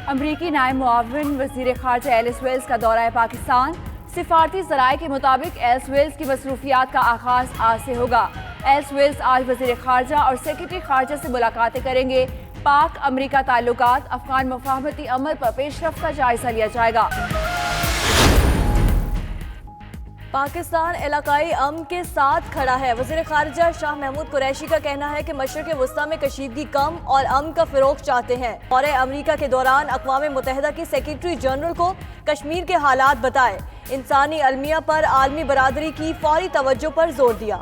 امریکی نائب معاون وزیر خارجہ ایلس ویلز کا دورہ پاکستان۔ سفارتی ذرائع کے مطابق ایلس ویلز کی مصروفیات کا آغاز آج سے ہوگا۔ ایلس ویلز آج وزیر خارجہ اور سیکرٹری خارجہ سے ملاقاتیں کریں گے۔ پاک امریکہ تعلقات، افغان مفاہمتی عمل پر پیش رفت کا جائزہ لیا جائے گا۔ پاکستان علاقائی امن کے ساتھ کھڑا ہے۔ وزیر خارجہ شاہ محمود قریشی کا کہنا ہے کہ مشرق وسطیٰ میں کشیدگی کم اور امن کا فروغ چاہتے ہیں۔ دورہ امریکہ کے دوران اقوام متحدہ کی سیکرٹری جنرل کو کشمیر کے حالات بتائے، انسانی المیہ پر عالمی برادری کی فوری توجہ پر زور دیا۔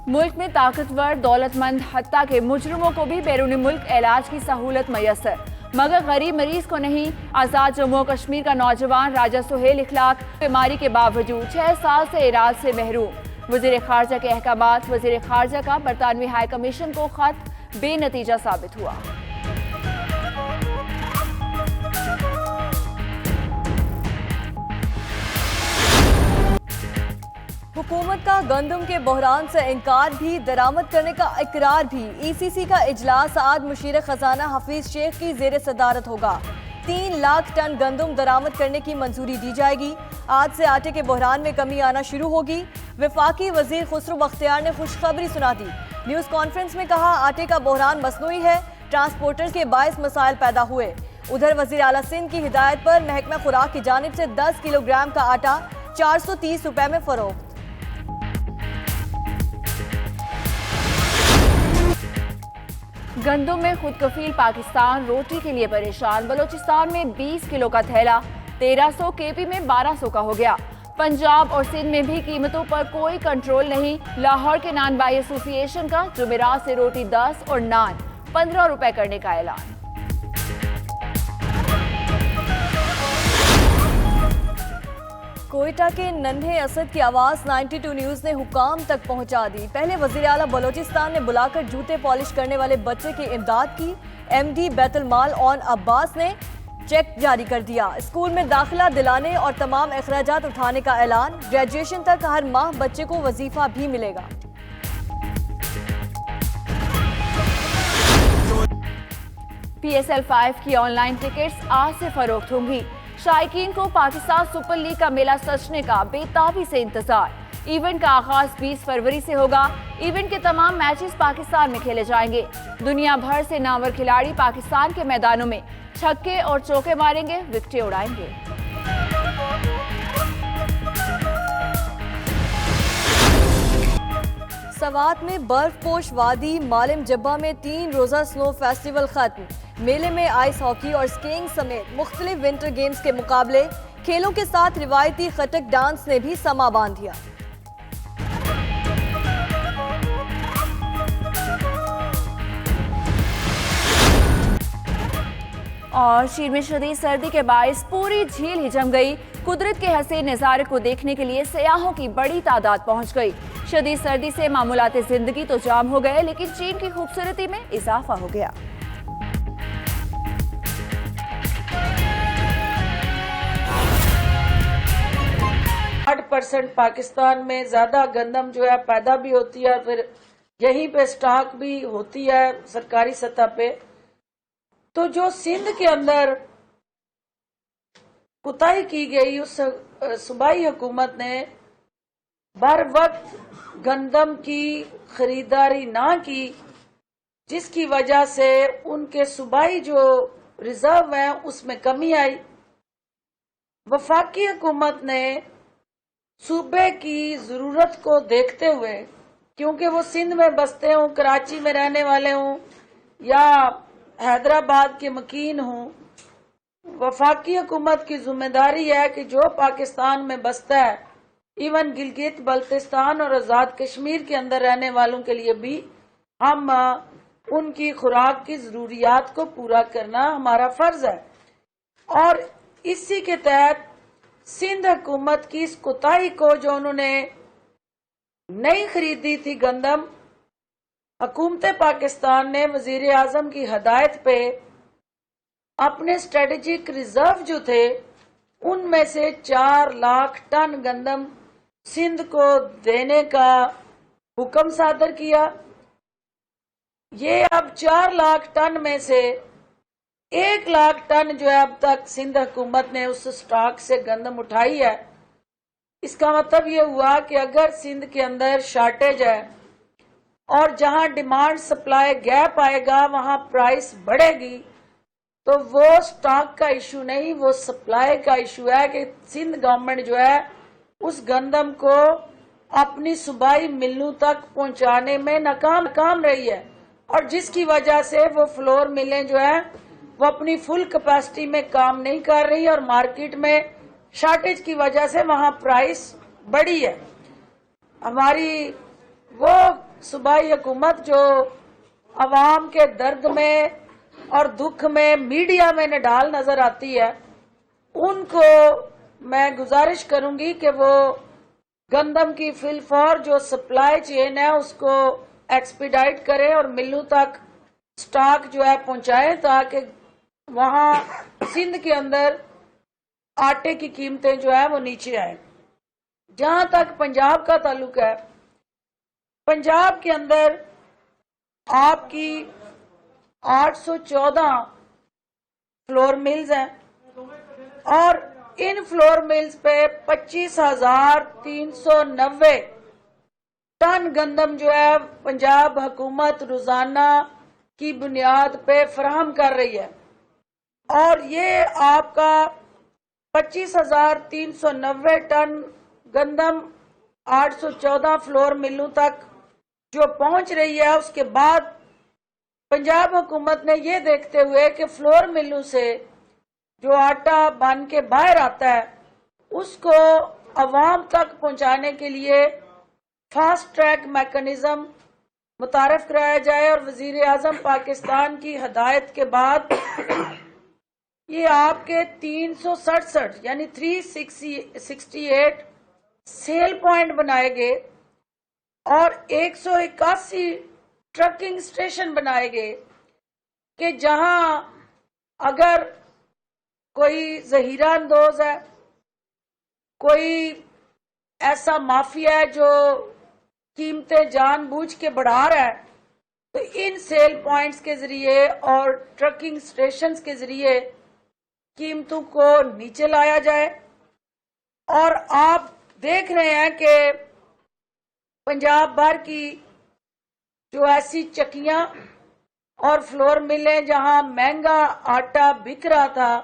ملک میں طاقتور، دولت مند حتیٰ کہ مجرموں کو بھی بیرون ملک علاج کی سہولت میسر، مگر غریب مریض کو نہیں۔ آزاد جموں و کشمیر کا نوجوان راجہ سہیل اخلاق بیماری کے باوجود 6 سال سے علاج سے محروم۔ وزیر خارجہ کے احکامات۔ وزیر خارجہ کا برطانوی ہائی کمیشن کو خط بے نتیجہ ثابت ہوا۔ حکومت کا گندم کے بحران سے انکار بھی، درآمد کرنے کا اقرار بھی۔ ای سی سی کا اجلاس آج مشیر خزانہ حفیظ شیخ کی زیر صدارت ہوگا۔ 3 لاکھ ٹن گندم درآمد کرنے کی منظوری دی جائے گی۔ آج سے آٹے کے بحران میں کمی آنا شروع ہوگی۔ وفاقی وزیر خسرو بختیار نے خوشخبری سنا دی۔ نیوز کانفرنس میں کہا، آٹے کا بحران مصنوعی ہے، ٹرانسپورٹر کے باعث مسائل پیدا ہوئے۔ ادھر وزیر اعلیٰ سندھ کی ہدایت پر محکمہ خوراک کی جانب سے 10 کلو گرام کا آٹا 430 روپے میں فروخت۔ گندم میں خود کفیل پاکستان روٹی کے لیے پریشان۔ بلوچستان میں 20 کلو کا تھیلا 1300، کے پی میں 1200 کا ہو گیا۔ پنجاب اور سندھ میں بھی قیمتوں پر کوئی کنٹرول نہیں۔ لاہور کے نان بائی ایسوسی ایشن کا جمعرات سے روٹی 10 اور نان 15 روپے کرنے کا اعلان۔ کوئٹہ کے ننھے اسد کی آواز 92 نیوز نے حکام تک پہنچا دی۔ پہلے وزیر اعلیٰ بلوچستان نے بلا کر جوتے پالش کرنے والے بچے کی امداد کی۔ ایم ڈی بیت المال اون عباس نے چیک جاری کر دیا۔ اسکول میں داخلہ دلانے اور تمام اخراجات اٹھانے کا اعلان۔ گریجویشن تک ہر ماہ بچے کو وظیفہ بھی ملے گا۔ پی ایس ایل 5 کی آن لائن ٹکٹس آج سے فروخت ہوں گی۔ شائقین کو پاکستان سپر لیگ کا میلہ سجنے کا بے تابی سے انتظار۔ ایونٹ کا آغاز 20 فروری سے ہوگا۔ ایونٹ کے تمام میچز پاکستان میں کھیلے جائیں گے۔ دنیا بھر سے نامور کھلاڑی پاکستان کے میدانوں میں چھکے اور چوکے ماریں گے، وکٹیں اڑائیں گے۔ سوات میں برف پوش وادی مالم جبہ میں 3 روزہ سنو فیسٹیول ختم۔ میلے میں آئس ہاکی اور سکینگ سمیت مختلف ونٹر گیمز کے مقابلے، کھیلوں کے ساتھ روایتی خٹک ڈانس نے بھی سما باندھ دیا۔ اور شیر میں شدید سردی کے باعث پوری جھیل ہی جم گئی۔ قدرت کے حسین نظارے کو دیکھنے کے لیے سیاحوں کی بڑی تعداد پہنچ گئی۔ شدید سردی سے معمولات زندگی تو جام ہو گئے، لیکن چین کی خوبصورتی میں اضافہ ہو گیا۔ 60% پاکستان میں زیادہ گندم جو ہے پیدا بھی ہوتی ہے، پھر یہیں پہ سٹاک بھی ہوتی ہے سرکاری سطح پہ۔ تو جو سندھ کے اندر کوتاہی کی گئی، اس صوبائی حکومت نے بر وقت گندم کی خریداری نہ کی، جس کی وجہ سے ان کے صوبائی جو ریزرو ہیں اس میں کمی آئی۔ وفاقی حکومت نے صوبے کی ضرورت کو دیکھتے ہوئے، کیونکہ وہ سندھ میں بستے ہوں، کراچی میں رہنے والے ہوں یا حیدرآباد کے مکین ہوں، وفاقی حکومت کی ذمہ داری ہے کہ جو پاکستان میں بستا ہے، ایون گلگت بلتستان اور آزاد کشمیر کے اندر رہنے والوں کے لیے بھی ہم ان کی خوراک کی ضروریات کو پورا کرنا ہمارا فرض ہے۔ اور اسی کے تحت سندھ حکومت کی اس کوتاہی کو، جو انہوں نے نہیں خریدی تھی گندم، حکومت پاکستان نے وزیر اعظم کی ہدایت پہ اپنے اسٹریٹجک ریزرو جو تھے ان میں سے 4 لاکھ ٹن گندم سندھ کو دینے کا حکم صادر کیا۔ یہ اب 4 لاکھ ٹن میں سے 1 لاکھ ٹن جو ہے اب تک سندھ حکومت نے اس سٹاک سے گندم اٹھائی ہے. اس کا مطلب یہ ہوا کہ اگر سندھ کے اندر شارٹیج ہے اور جہاں ڈیمانڈ سپلائی گیپ آئے گا وہاں پرائس بڑھے گی، تو وہ سٹاک کا ایشو نہیں، وہ سپلائی کا ایشو ہے کہ سندھ گورنمنٹ جو ہے اس گندم کو اپنی صوبائی ملوں تک پہنچانے میں ناکام رہی ہے، اور جس کی وجہ سے وہ فلور ملیں جو ہے وہ اپنی فل کیپیسٹی میں کام نہیں کر رہی، اور مارکیٹ میں شارٹیج کی وجہ سے وہاں پرائس بڑھی ہے. ہماری وہ صوبائی حکومت جو عوام کے درد میں اور دکھ میں میڈیا میں نڈال نظر آتی ہے، ان کو میں گزارش کروں گی کہ وہ گندم کی فی الفور جو سپلائی چین ہے اس کو ایکسپیڈائٹ کرے اور ملوں تک سٹاک جو ہے پہنچائے، تاکہ وہاں سندھ کے اندر آٹے کی قیمتیں جو ہے وہ نیچے آئیں. جہاں تک پنجاب کا تعلق ہے، پنجاب کے اندر آپ کی 814 فلور ملز ہیں، اور ان فلور ملز پہ 25,390 ٹن گندم جو ہے پنجاب حکومت روزانہ کی بنیاد پہ فراہم کر رہی ہے. اور یہ آپ کا 25,390 ٹن گندم 814 فلور ملوں تک جو پہنچ رہی ہے، اس کے بعد پنجاب حکومت نے یہ دیکھتے ہوئے کہ فلور ملوں سے جو آٹا بن کے باہر آتا ہے اس کو عوام تک پہنچانے کے لیے فاسٹ ٹریک میکنزم متعارف کرایا جائے، اور وزیر اعظم پاکستان کی ہدایت کے بعد یہ آپ کے 367 یعنی 368 سیل پوائنٹ بنائے گئے اور 181 ٹرکنگ اسٹیشن بنائے گئے کہ جہاں اگر کوئی ذخیرہ اندوز ہے، کوئی ایسا مافیا ہے جو قیمتیں جان بوجھ کے بڑھا رہا ہے، تو ان سیل پوائنٹس کے ذریعے اور ٹرکنگ اسٹیشنز کے ذریعے قیمتوں کو نیچے لایا جائے. اور آپ دیکھ رہے ہیں کہ پنجاب بھر کی جو ایسی چکیاں اور فلور ملیں جہاں مہنگا آٹا بک رہا تھا،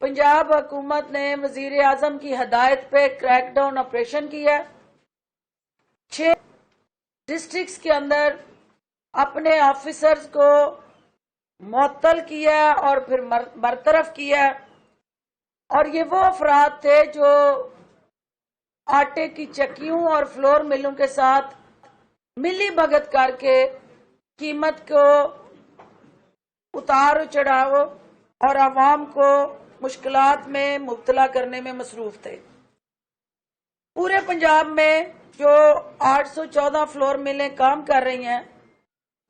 پنجاب حکومت نے وزیر اعظم کی ہدایت پہ کریک ڈاؤن آپریشن کیا. 6 ڈسٹرکٹس کے اندر اپنے آفیسرز کو معطل کیا اور پھر برطرف کیا، اور یہ وہ افراد تھے جو آٹے کی چکیوں اور فلور ملوں کے ساتھ ملی بھگت کر کے قیمت کو اتار چڑھاؤ اور عوام کو مشکلات میں مبتلا کرنے میں مصروف تھے. پورے پنجاب میں جو 814 فلور ملیں کام کر رہی ہیں،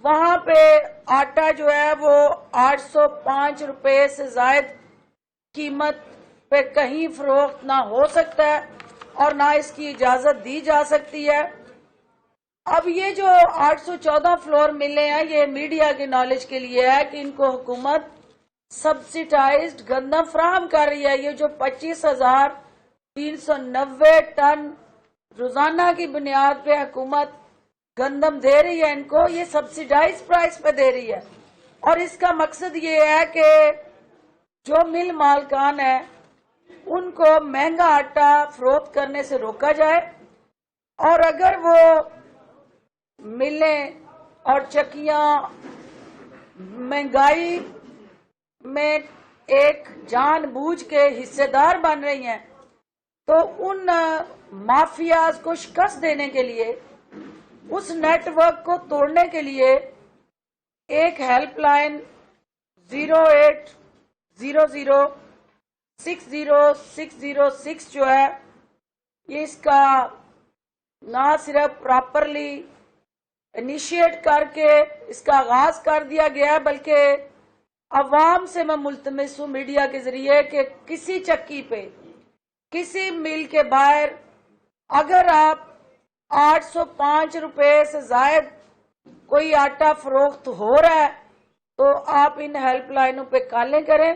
وہاں پہ آٹا جو ہے وہ 805 روپے سے زائد قیمت پہ کہیں فروخت نہ ہو سکتا ہے اور نہ اس کی اجازت دی جا سکتی ہے. اب یہ جو 814 فلور ملیں ہیں، یہ میڈیا کی نالج کے لیے ہے کہ ان کو حکومت سبسیڈائزڈ گندم فراہم کر رہی ہے. یہ جو 25,390 ٹن روزانہ کی بنیاد پہ حکومت گندم دے رہی ہے، ان کو یہ سبسیڈائز پرائس پہ دے رہی ہے. اور اس کا مقصد یہ ہے کہ جو مل مالکان ہیں ان کو مہنگا آٹا فروخت کرنے سے روکا جائے، اور اگر وہ ملیں اور چکیاں مہنگائی میں ایک جان بوجھ کے حصے دار بن رہی ہیں، تو ان مافیاز کو شکست دینے کے لیے، اس نیٹ ورک کو توڑنے کے لیے ایک ہیلپ لائن 0800-60606 جو ہے، یہ اس کا نہ صرف پراپرلی انیشیٹ کر کے اس کا آغاز کر دیا گیا ہے، بلکہ عوام سے میں ملتمس ہوں میڈیا کے ذریعے کہ کسی چکی پہ، کسی مل کے باہر اگر آپ 805 روپے سے زائد کوئی آٹا فروخت ہو رہا ہے تو آپ ان ہیلپ لائنوں پہ کالیں کریں.